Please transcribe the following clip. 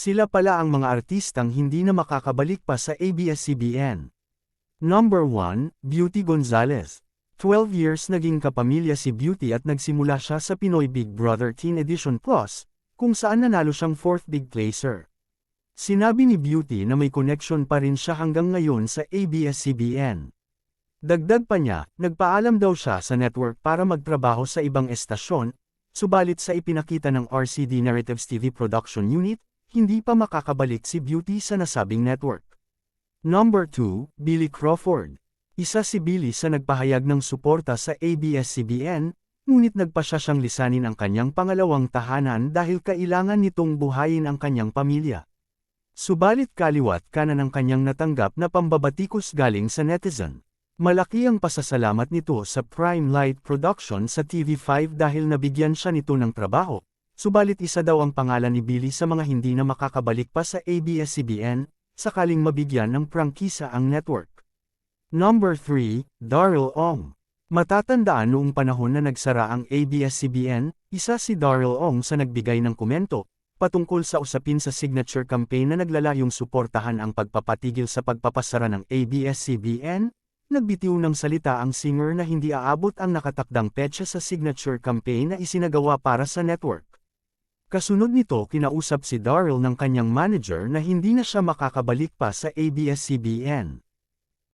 Sila pala ang mga artistang hindi na makakabalik pa sa ABS-CBN. Number 1, Beauty Gonzalez. 12 years naging kapamilya si Beauty at nagsimula siya sa Pinoy Big Brother Teen Edition Plus, kung saan nanalo siyang 4th big placer. Sinabi ni Beauty na may connection pa rin siya hanggang ngayon sa ABS-CBN. Dagdag pa niya, nagpaalam daw siya sa network para magtrabaho sa ibang estasyon, subalit sa ipinakita ng RCD Narratives TV Production Unit, hindi pa makakabalik si Beauty sa nasabing network. Number 2, Billy Crawford. Isa si Billy sa nagpahayag ng suporta sa ABS-CBN, ngunit nagpasya siyang lisanin ang kanyang pangalawang tahanan dahil kailangan nitong buhayin ang kanyang pamilya. Subalit kaliwat kanan ang kanyang natanggap na pambabatikos galing sa netizen. Malaki ang pasasalamat nito sa Prime Light Production sa TV5 dahil nabigyan siya nito ng trabaho, subalit isa daw ang pangalan ni Billy sa mga hindi na makakabalik pa sa ABS-CBN, sakaling mabigyan ng prangkisa ang network. Number 3, Daryl Ong. Matatandaan noong panahon na nagsara ang ABS-CBN, isa si Daryl Ong sa nagbigay ng komento, patungkol sa usapin sa signature campaign na naglalayong suportahan ang pagpapatigil sa pagpapasara ng ABS-CBN, nagbitiw ng salita ang singer na hindi aabot ang nakatakdang petsa sa signature campaign na isinagawa para sa network. Kasunod nito kinausap si Daryl ng kanyang manager na hindi na siya makakabalik pa sa ABS-CBN.